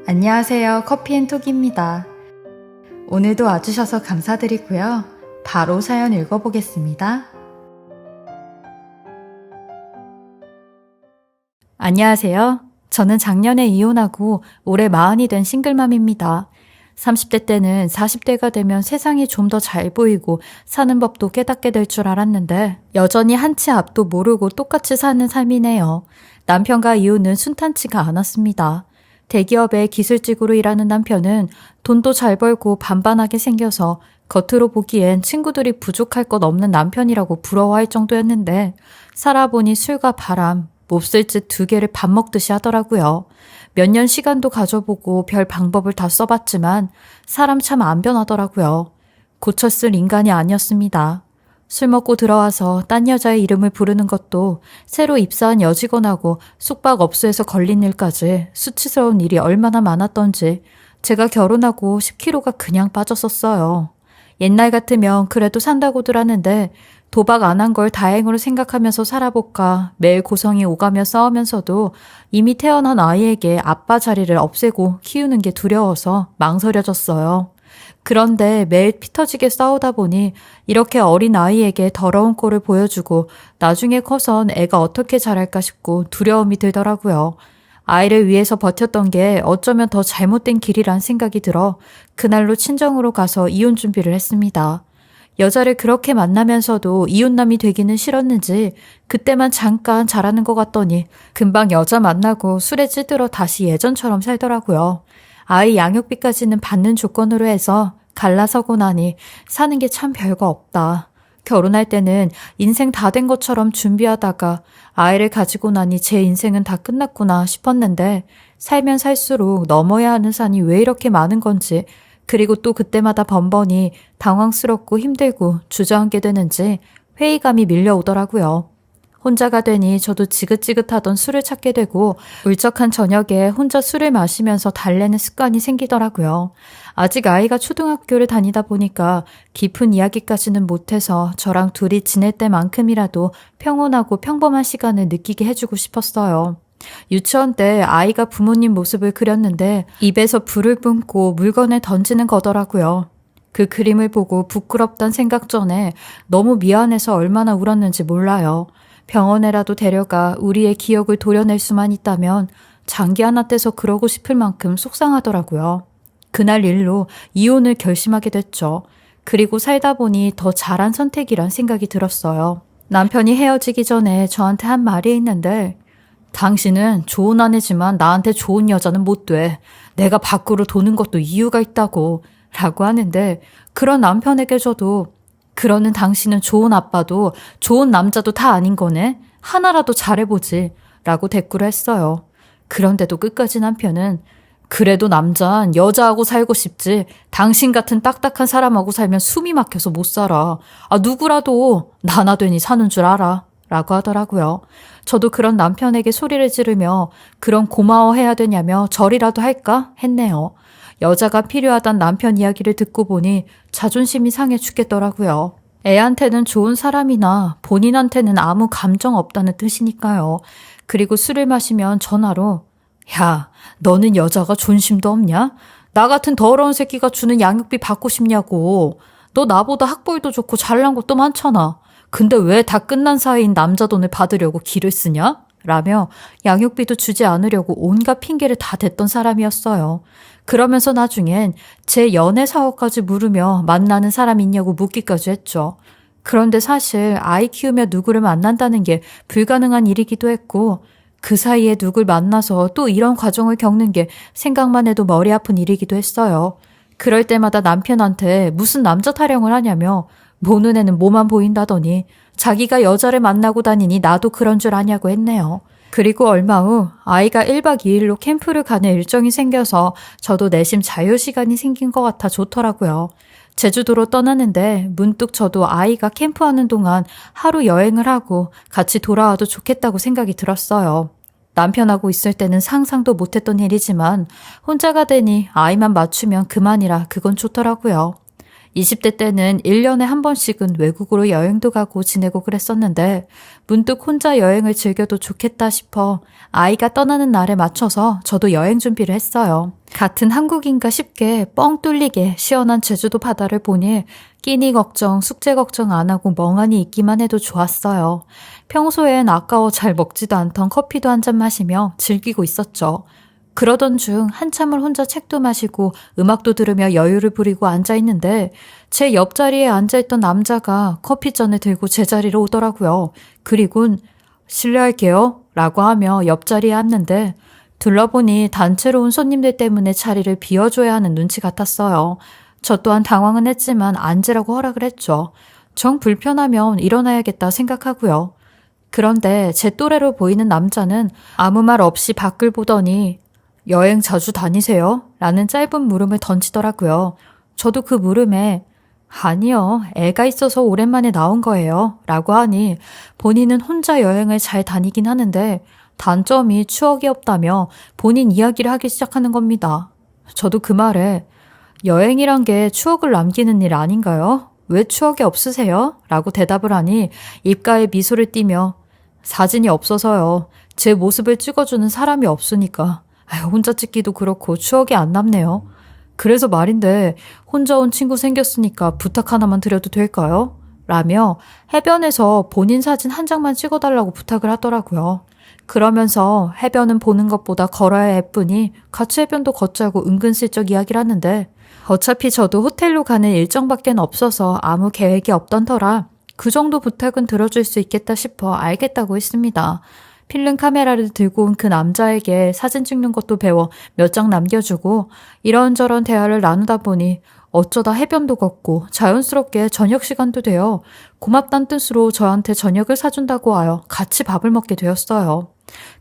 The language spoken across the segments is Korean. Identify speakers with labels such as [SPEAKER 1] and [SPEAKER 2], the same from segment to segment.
[SPEAKER 1] 안녕하세요. 커피앤톡입니다. 오늘도 와주셔서 감사드리고요. 바로 사연 읽어보겠습니다. 안녕하세요. 저는 작년에 이혼하고 올해 40이 된 싱글맘입니다. 30대 때는 40대가 되면 세상이 좀 더 잘 보이고 사는 법도 깨닫게 될 줄 알았는데 여전히 한 치 앞도 모르고 똑같이 사는 삶이네요. 남편과 이혼은 순탄치가 않았습니다. 대기업의 기술직으로 일하는 남편은 돈도 잘 벌고 반반하게 생겨서 겉으로 보기엔 친구들이 부족할 것 없는 남편이라고 부러워할 정도였는데 살아보니 술과 바람, 몹쓸 짓 2개를 밥 먹듯이 하더라고요. 몇 년 시간도 가져보고 별 방법을 다 써봤지만 사람 참 안 변하더라고요. 고쳤을 인간이 아니었습니다. 술 먹고 들어와서 딴 여자의 이름을 부르는 것도 새로 입사한 여직원하고 숙박업소에서 걸린 일까지 수치스러운 일이 얼마나 많았던지 제가 결혼하고 10kg가 그냥 빠졌었어요. 옛날 같으면 그래도 산다고들 하는데 도박 안 한 걸 다행으로 생각하면서 살아볼까 매일 고성이 오가며 싸우면서도 이미 태어난 아이에게 아빠 자리를 없애고 키우는 게 두려워서 망설여졌어요. 그런데 매일 피 터지게 싸우다 보니 이렇게 어린 아이에게 더러운 꼴을 보여주고 나중에 커선 애가 어떻게 자랄까 싶고 두려움이 들더라고요. 아이를 위해서 버텼던 게 어쩌면 더 잘못된 길이란 생각이 들어 그날로 친정으로 가서 이혼 준비를 했습니다. 여자를 그렇게 만나면서도 이혼남이 되기는 싫었는지 그때만 잠깐 잘하는 것 같더니 금방 여자 만나고 술에 찌들어 다시 예전처럼 살더라고요. 아이 양육비까지는 받는 조건으로 해서 갈라서고 나니 사는 게 참 별거 없다. 결혼할 때는 인생 다 된 것처럼 준비하다가 아이를 가지고 나니 제 인생은 다 끝났구나 싶었는데 살면 살수록 넘어야 하는 산이 왜 이렇게 많은 건지 그리고 또 그때마다 번번이 당황스럽고 힘들고 주저앉게 되는지 회의감이 밀려오더라고요. 혼자가 되니 저도 지긋지긋하던 술을 찾게 되고 울적한 저녁에 혼자 술을 마시면서 달래는 습관이 생기더라고요. 아직 아이가 초등학교를 다니다 보니까 깊은 이야기까지는 못해서 저랑 둘이 지낼 때만큼이라도 평온하고 평범한 시간을 느끼게 해주고 싶었어요. 유치원 때 아이가 부모님 모습을 그렸는데 입에서 불을 뿜고 물건을 던지는 거더라고요. 그 그림을 보고 부끄럽단 생각 전에 너무 미안해서 얼마나 울었는지 몰라요. 병원에라도 데려가 우리의 기억을 도려낼 수만 있다면 장기 하나 떼서 그러고 싶을 만큼 속상하더라고요. 그날 일로 이혼을 결심하게 됐죠. 그리고 살다 보니 더 잘한 선택이란 생각이 들었어요. 남편이 헤어지기 전에 저한테 한 말이 있는데 당신은 좋은 아내지만 나한테 좋은 여자는 못 돼. 내가 밖으로 도는 것도 이유가 있다고 라고 하는데 그런 남편에게 저도 그러는 당신은 좋은 아빠도 좋은 남자도 다 아닌 거네. 하나라도 잘해보지 라고 대꾸를 했어요. 그런데도 끝까지 남편은 그래도 남잔 여자하고 살고 싶지 당신 같은 딱딱한 사람하고 살면 숨이 막혀서 못 살아. 누구라도 나나 되니 사는 줄 알아 라고 하더라고요. 저도 그런 남편에게 소리를 지르며 그런 고마워해야 되냐며 절이라도 할까 했네요. 여자가 필요하단 남편 이야기를 듣고 보니 자존심이 상해 죽겠더라고요. 애한테는 좋은 사람이나 본인한테는 아무 감정 없다는 뜻이니까요. 그리고 술을 마시면 전화로 야, 너는 여자가 존심도 없냐? 나 같은 더러운 새끼가 주는 양육비 받고 싶냐고. 너 나보다 학벌도 좋고 잘난 것도 많잖아. 근데 왜 다 끝난 사이인 남자 돈을 받으려고 기를 쓰냐? 라며 양육비도 주지 않으려고 온갖 핑계를 다 댔던 사람이었어요. 그러면서 나중엔 제 연애 사업까지 물으며 만나는 사람 있냐고 묻기까지 했죠. 그런데 사실 아이 키우며 누구를 만난다는 게 불가능한 일이기도 했고 그 사이에 누굴 만나서 또 이런 과정을 겪는 게 생각만 해도 머리 아픈 일이기도 했어요. 그럴 때마다 남편한테 무슨 남자 타령을 하냐며 모는 애는 뭐만 보인다더니 자기가 여자를 만나고 다니니 나도 그런 줄 아냐고 했네요. 그리고 얼마 후 아이가 1박 2일로 캠프를 가는 일정이 생겨서 저도 내심 자유시간이 생긴 것 같아 좋더라고요. 제주도로 떠나는데 문득 저도 아이가 캠프하는 동안 하루 여행을 하고 같이 돌아와도 좋겠다고 생각이 들었어요. 남편하고 있을 때는 상상도 못했던 일이지만 혼자가 되니 아이만 맞추면 그만이라 그건 좋더라고요. 20대 때는 1년에 한 번씩은 외국으로 여행도 가고 지내고 그랬었는데 문득 혼자 여행을 즐겨도 좋겠다 싶어 아이가 떠나는 날에 맞춰서 저도 여행 준비를 했어요. 같은 한국인가 싶게 뻥 뚫리게 시원한 제주도 바다를 보니 끼니 걱정, 숙제 걱정 안 하고 멍하니 있기만 해도 좋았어요. 평소엔 아까워 잘 먹지도 않던 커피도 한 잔 마시며 즐기고 있었죠. 그러던 중 한참을 혼자 책도 마시고 음악도 들으며 여유를 부리고 앉아있는데 제 옆자리에 앉아있던 남자가 커피잔을 들고 제 자리로 오더라고요. 그리곤 실례할게요 라고 하며 옆자리에 앉는데 둘러보니 단체로 온 손님들 때문에 자리를 비워줘야 하는 눈치 같았어요. 저 또한 당황은 했지만 앉으라고 허락을 했죠. 정 불편하면 일어나야겠다 생각하고요. 그런데 제 또래로 보이는 남자는 아무 말 없이 밖을 보더니 여행 자주 다니세요? 라는 짧은 물음을 던지더라고요. 저도 그 물음에 아니요, 애가 있어서 오랜만에 나온 거예요. 라고 하니 본인은 혼자 여행을 잘 다니긴 하는데 단점이 추억이 없다며 본인 이야기를 하기 시작하는 겁니다. 저도 그 말에 여행이란 게 추억을 남기는 일 아닌가요? 왜 추억이 없으세요? 라고 대답을 하니 입가에 미소를 띠며 사진이 없어서요. 제 모습을 찍어주는 사람이 없으니까. 혼자 찍기도 그렇고 추억이 안 남네요. 그래서 말인데 혼자 온 친구 생겼으니까 부탁 하나만 드려도 될까요? 라며 해변에서 본인 사진 한 장만 찍어달라고 부탁을 하더라고요. 그러면서 해변은 보는 것보다 걸어야 예쁘니 같이 해변도 걷자고 은근슬쩍 이야기를 하는데 어차피 저도 호텔로 가는 일정밖에 없어서 아무 계획이 없던 터라 그 정도 부탁은 들어줄 수 있겠다 싶어 알겠다고 했습니다. 필름 카메라를 들고 온 그 남자에게 사진 찍는 것도 배워 몇 장 남겨주고 이런저런 대화를 나누다 보니 어쩌다 해변도 걷고 자연스럽게 저녁 시간도 되어 고맙다는 뜻으로 저한테 저녁을 사준다고 하여 같이 밥을 먹게 되었어요.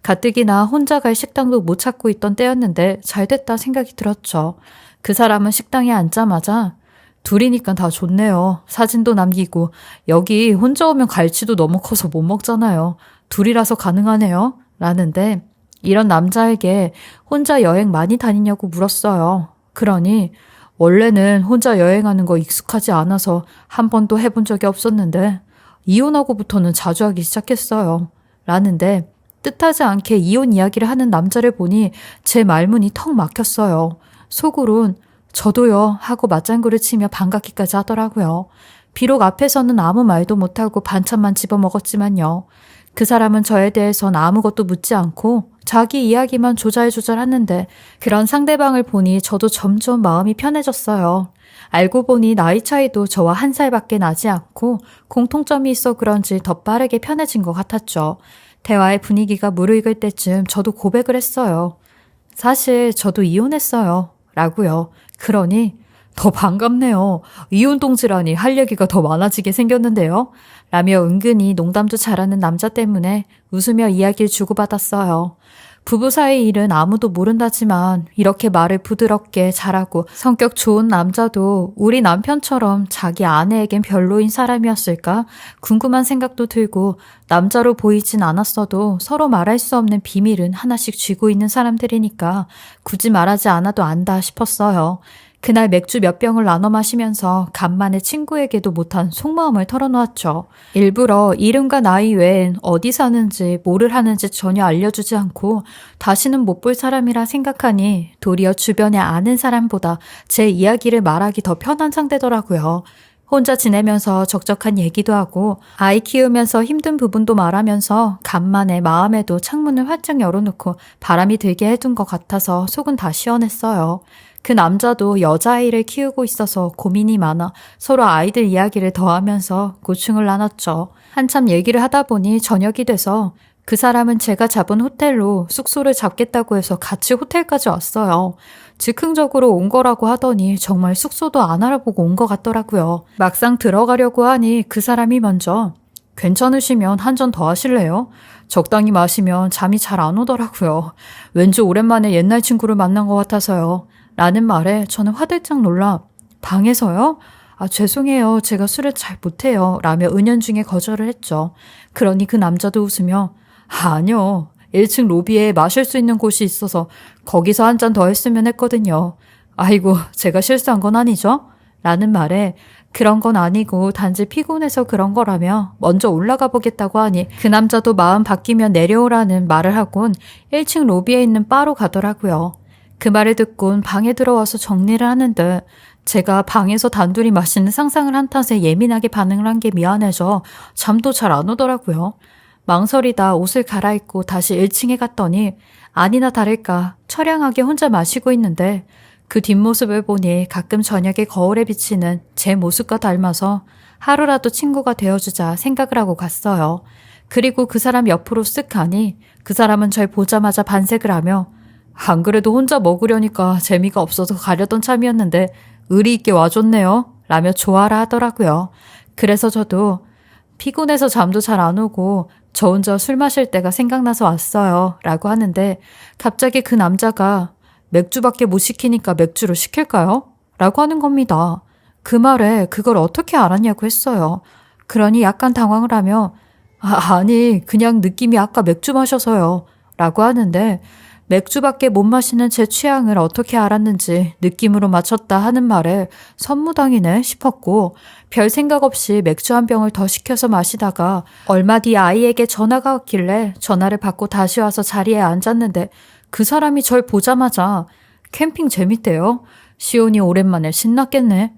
[SPEAKER 1] 가뜩이나 혼자 갈 식당도 못 찾고 있던 때였는데 잘됐다 생각이 들었죠. 그 사람은 식당에 앉자마자 둘이니까 다 좋네요. 사진도 남기고 여기 혼자 오면 갈치도 너무 커서 못 먹잖아요. 둘이라서 가능하네요. 라는데 이런 남자에게 혼자 여행 많이 다니냐고 물었어요. 그러니 원래는 혼자 여행하는 거 익숙하지 않아서 한 번도 해본 적이 없었는데 이혼하고부터는 자주 하기 시작했어요. 라는데 뜻하지 않게 이혼 이야기를 하는 남자를 보니 제 말문이 턱 막혔어요. 속으론 저도요 하고 맞장구를 치며 반갑기까지 하더라고요. 비록 앞에서는 아무 말도 못하고 반찬만 집어먹었지만요. 그 사람은 저에 대해선 아무것도 묻지 않고 자기 이야기만 조잘조잘 하는데 그런 상대방을 보니 저도 점점 마음이 편해졌어요. 알고 보니 나이 차이도 저와 1살밖에 나지 않고 공통점이 있어 그런지 더 빠르게 편해진 것 같았죠. 대화의 분위기가 무르익을 때쯤 저도 고백을 했어요. 사실 저도 이혼했어요. 라고요. 그러니 더 반갑네요. 이혼 동지라니 할 얘기가 더 많아지게 생겼는데요. 라며 은근히 농담도 잘하는 남자 때문에 웃으며 이야기를 주고받았어요. 부부 사이 일은 아무도 모른다지만 이렇게 말을 부드럽게 잘하고 성격 좋은 남자도 우리 남편처럼 자기 아내에겐 별로인 사람이었을까 궁금한 생각도 들고 남자로 보이진 않았어도 서로 말할 수 없는 비밀은 하나씩 쥐고 있는 사람들이니까 굳이 말하지 않아도 안다 싶었어요. 그날 맥주 몇 병을 나눠 마시면서 간만에 친구에게도 못한 속마음을 털어놓았죠. 일부러 이름과 나이 외엔 어디 사는지 뭐를 하는지 전혀 알려주지 않고 다시는 못 볼 사람이라 생각하니 도리어 주변에 아는 사람보다 제 이야기를 말하기 더 편한 상대더라고요. 혼자 지내면서 적적한 얘기도 하고 아이 키우면서 힘든 부분도 말하면서 간만에 마음에도 창문을 활짝 열어놓고 바람이 들게 해둔 것 같아서 속은 다 시원했어요. 그 남자도 여자아이를 키우고 있어서 고민이 많아 서로 아이들 이야기를 더하면서 고충을 나눴죠. 한참 얘기를 하다 보니 저녁이 돼서 그 사람은 제가 잡은 호텔로 숙소를 잡겠다고 해서 같이 호텔까지 왔어요. 즉흥적으로 온 거라고 하더니 정말 숙소도 안 알아보고 온 것 같더라고요. 막상 들어가려고 하니 그 사람이 먼저 괜찮으시면 한 잔 더 하실래요? 적당히 마시면 잠이 잘 안 오더라고요. 왠지 오랜만에 옛날 친구를 만난 것 같아서요. 라는 말에 저는 화들짝 놀라 방에서요? 죄송해요. 제가 술을 잘 못해요. 라며 은연중에 거절을 했죠. 그러니 그 남자도 웃으며 아니요. 1층 로비에 마실 수 있는 곳이 있어서 거기서 한 잔 더 했으면 했거든요. 아이고, 제가 실수한 건 아니죠? 라는 말에 그런 건 아니고 단지 피곤해서 그런 거라며 먼저 올라가 보겠다고 하니 그 남자도 마음 바뀌면 내려오라는 말을 하곤 1층 로비에 있는 바로 가더라고요. 그 말을 듣곤 방에 들어와서 정리를 하는데 제가 방에서 단둘이 마시는 상상을 한 탓에 예민하게 반응을 한 게 미안해져 잠도 잘 안 오더라고요. 망설이다 옷을 갈아입고 다시 1층에 갔더니 아니나 다를까 처량하게 혼자 마시고 있는데 그 뒷모습을 보니 가끔 저녁에 거울에 비치는 제 모습과 닮아서 하루라도 친구가 되어주자 생각을 하고 갔어요. 그리고 그 사람 옆으로 쓱 가니 그 사람은 절 보자마자 반색을 하며 안 그래도 혼자 먹으려니까 재미가 없어서 가려던 참이었는데 의리 있게 와줬네요 라며 좋아라 하더라고요. 그래서 저도 피곤해서 잠도 잘 안 오고 저 혼자 술 마실 때가 생각나서 왔어요 라고 하는데 갑자기 그 남자가 맥주밖에 못 시키니까 맥주로 시킬까요? 라고 하는 겁니다. 그 말에 그걸 어떻게 알았냐고 했어요. 그러니 약간 당황을 하며 아니 그냥 느낌이 아까 맥주 마셔서요 라고 하는데 맥주밖에 못 마시는 제 취향을 어떻게 알았는지 느낌으로 맞췄다 하는 말에 선무당이네 싶었고 별 생각 없이 맥주 한 병을 더 시켜서 마시다가 얼마 뒤 아이에게 전화가 왔길래 전화를 받고 다시 와서 자리에 앉았는데 그 사람이 절 보자마자 캠핑 재밌대요. 시온이 오랜만에 신났겠네.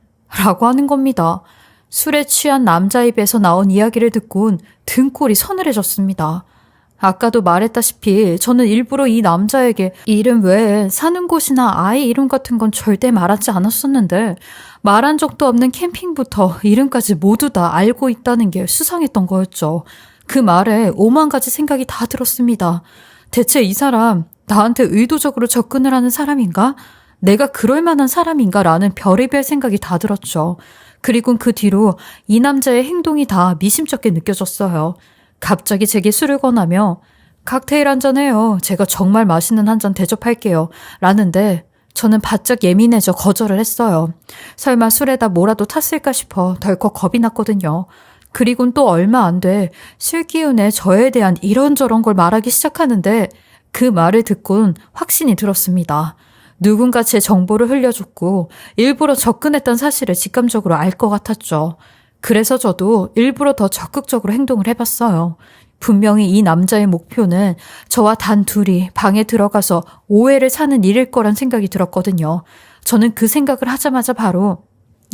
[SPEAKER 1] 라고 하는 겁니다. 술에 취한 남자 입에서 나온 이야기를 듣곤 등골이 서늘해졌습니다. 아까도 말했다시피 저는 일부러 이 남자에게 이름 외에 사는 곳이나 아이 이름 같은 건 절대 말하지 않았었는데 말한 적도 없는 캠핑부터 이름까지 모두 다 알고 있다는 게 수상했던 거였죠. 그 말에 오만 가지 생각이 다 들었습니다. 대체 이 사람 나한테 의도적으로 접근을 하는 사람인가? 내가 그럴 만한 사람인가? 라는 별의별 생각이 다 들었죠. 그리고 그 뒤로 이 남자의 행동이 다 미심쩍게 느껴졌어요. 갑자기 제게 술을 권하며 칵테일 한잔 해요. 제가 정말 맛있는 한 잔 대접할게요. 라는데 저는 바짝 예민해져 거절을 했어요. 설마 술에다 뭐라도 탔을까 싶어 덜컥 겁이 났거든요. 그리곤 또 얼마 안 돼 술 기운에 저에 대한 이런저런 걸 말하기 시작하는데 그 말을 듣곤 확신이 들었습니다. 누군가 제 정보를 흘려줬고 일부러 접근했던 사실을 직감적으로 알 것 같았죠. 그래서 저도 일부러 더 적극적으로 행동을 해봤어요. 분명히 이 남자의 목표는 저와 단 둘이 방에 들어가서 오해를 사는 일일 거란 생각이 들었거든요. 저는 그 생각을 하자마자 바로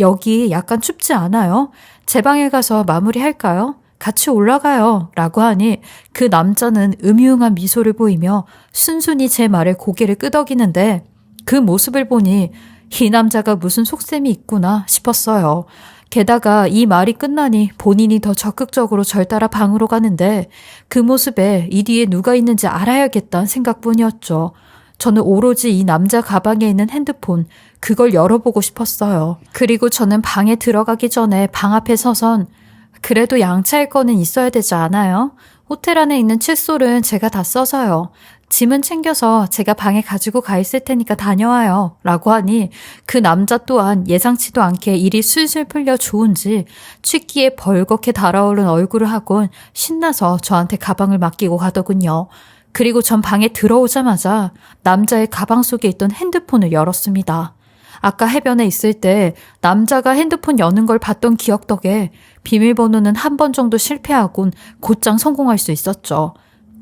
[SPEAKER 1] 여기 약간 춥지 않아요? 제 방에 가서 마무리할까요? 같이 올라가요. 라고 하니 그 남자는 음흉한 미소를 보이며 순순히 제 말에 고개를 끄덕이는데 그 모습을 보니 이 남자가 무슨 속셈이 있구나 싶었어요. 게다가 이 말이 끝나니 본인이 더 적극적으로 절 따라 방으로 가는데 그 모습에 이 뒤에 누가 있는지 알아야겠다는 생각뿐이었죠. 저는 오로지 이 남자 가방에 있는 핸드폰, 그걸 열어보고 싶었어요. 그리고 저는 방에 들어가기 전에 방 앞에 서선 그래도 양치할 거는 있어야 되지 않아요? 호텔 안에 있는 칫솔은 제가 다 써서요. 짐은 챙겨서 제가 방에 가지고 가 있을 테니까 다녀와요. 라고 하니 그 남자 또한 예상치도 않게 일이 술술 풀려 좋은지 취기에 벌겋게 달아오른 얼굴을 하곤 신나서 저한테 가방을 맡기고 가더군요. 그리고 전 방에 들어오자마자 남자의 가방 속에 있던 핸드폰을 열었습니다. 아까 해변에 있을 때 남자가 핸드폰 여는 걸 봤던 기억 덕에 비밀번호는 한 번 정도 실패하곤 곧장 성공할 수 있었죠.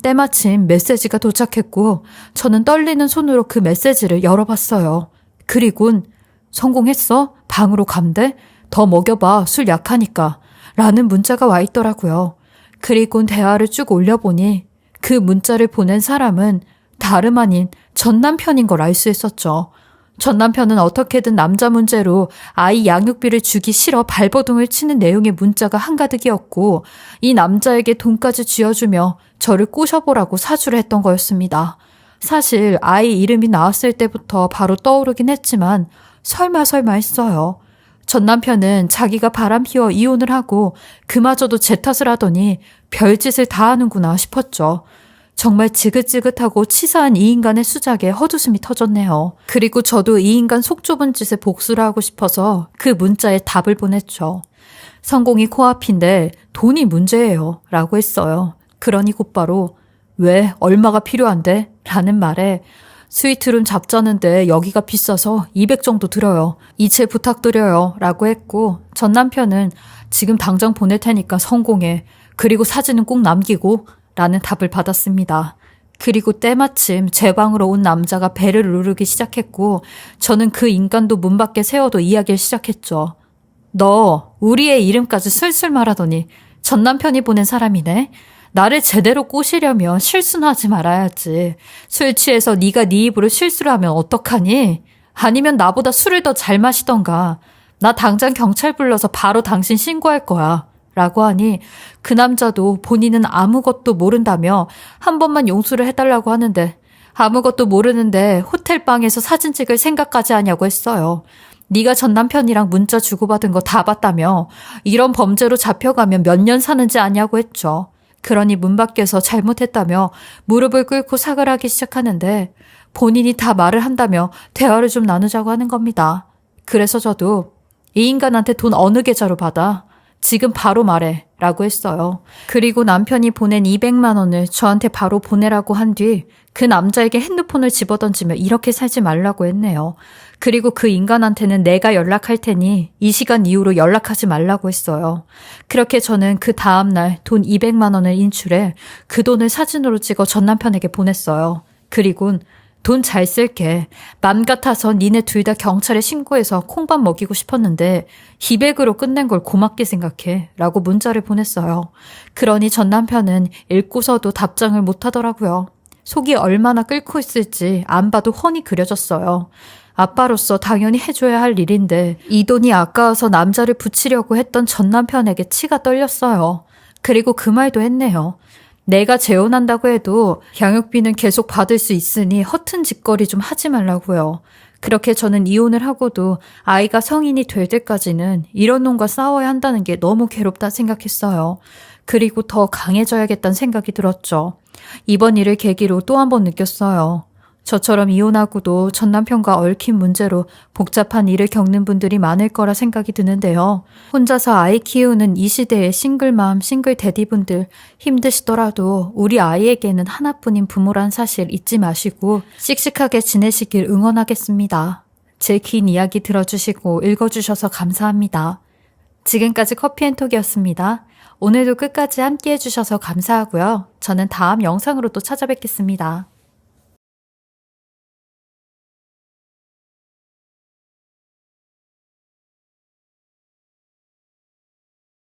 [SPEAKER 1] 때마침 메시지가 도착했고 저는 떨리는 손으로 그 메시지를 열어봤어요. 그리곤 성공했어? 방으로 감대? 더 먹여봐. 술 약하니까. 라는 문자가 와 있더라고요. 그리곤 대화를 쭉 올려보니 그 문자를 보낸 사람은 다름 아닌 전 남편인 걸 알 수 있었죠. 전 남편은 어떻게든 남자 문제로 아이 양육비를 주기 싫어 발버둥을 치는 내용의 문자가 한가득이었고 이 남자에게 돈까지 쥐어주며 저를 꼬셔보라고 사주를 했던 거였습니다. 사실 아이 이름이 나왔을 때부터 바로 떠오르긴 했지만 설마 했어요. 전 남편은 자기가 바람 피워 이혼을 하고 그마저도 제 탓을 하더니 별짓을 다 하는구나 싶었죠. 정말 지긋지긋하고 치사한 이 인간의 수작에 헛웃음이 터졌네요. 그리고 저도 이 인간 속 좁은 짓에 복수를 하고 싶어서 그 문자에 답을 보냈죠. 성공이 코앞인데 돈이 문제예요. 라고 했어요. 그러니 곧바로 왜 얼마가 필요한데? 라는 말에 스위트룸 잡자는데 여기가 비싸서 200 정도 들어요. 이체 부탁드려요. 라고 했고 전 남편은 지금 당장 보낼 테니까 성공해. 그리고 사진은 꼭 남기고 라는 답을 받았습니다. 그리고 때마침 제 방으로 온 남자가 배를 누르기 시작했고 저는 그 인간도 문 밖에 세워도 이야기를 시작했죠. 너 우리 애 이름까지 슬슬 말하더니 전 남편이 보낸 사람이네. 나를 제대로 꼬시려면 실수는 하지 말아야지. 술 취해서 네가 네 입으로 실수를 하면 어떡하니? 아니면 나보다 술을 더 잘 마시던가. 나 당장 경찰 불러서 바로 당신 신고할 거야. 라고 하니 그 남자도 본인은 아무것도 모른다며 한 번만 용서를 해달라고 하는데 아무것도 모르는데 호텔방에서 사진 찍을 생각까지 하냐고 했어요. 네가 전 남편이랑 문자 주고받은 거 다 봤다며 이런 범죄로 잡혀가면 몇 년 사는지 아냐고 했죠. 그러니 문 밖에서 잘못했다며 무릎을 꿇고 사과를 하기 시작하는데 본인이 다 말을 한다며 대화를 좀 나누자고 하는 겁니다. 그래서 저도 이 인간한테 돈 어느 계좌로 받아? 지금 바로 말해 라고 했어요. 그리고 남편이 보낸 200만 원을 저한테 바로 보내라고 한 뒤 그 남자에게 핸드폰을 집어던지며 이렇게 살지 말라고 했네요. 그리고 그 인간한테는 내가 연락할 테니 이 시간 이후로 연락하지 말라고 했어요. 그렇게 저는 그 다음날 돈 200만 원을 인출해 그 돈을 사진으로 찍어 전 남편에게 보냈어요. 그리곤 돈 잘 쓸게. 맘 같아서 니네 둘 다 경찰에 신고해서 콩밥 먹이고 싶었는데 200으로 끝낸 걸 고맙게 생각해. 라고 문자를 보냈어요. 그러니 전 남편은 읽고서도 답장을 못 하더라고요. 속이 얼마나 끓고 있을지 안 봐도 훤히 그려졌어요. 아빠로서 당연히 해줘야 할 일인데 이 돈이 아까워서 남자를 붙이려고 했던 전 남편에게 치가 떨렸어요. 그리고 그 말도 했네요. 내가 재혼한다고 해도 양육비는 계속 받을 수 있으니 허튼 짓거리 좀 하지 말라고요. 그렇게 저는 이혼을 하고도 아이가 성인이 될 때까지는 이런 놈과 싸워야 한다는 게 너무 괴롭다 생각했어요. 그리고 더 강해져야겠다는 생각이 들었죠. 이번 일을 계기로 또 한 번 느꼈어요. 저처럼 이혼하고도 전 남편과 얽힌 문제로 복잡한 일을 겪는 분들이 많을 거라 생각이 드는데요. 혼자서 아이 키우는 이 시대의 싱글맘, 싱글대디분들 힘드시더라도 우리 아이에게는 하나뿐인 부모란 사실 잊지 마시고 씩씩하게 지내시길 응원하겠습니다. 제 긴 이야기 들어주시고 읽어주셔서 감사합니다. 지금까지 커피앤톡이었습니다. 오늘도 끝까지 함께 해주셔서 감사하고요. 저는 다음 영상으로 또 찾아뵙겠습니다.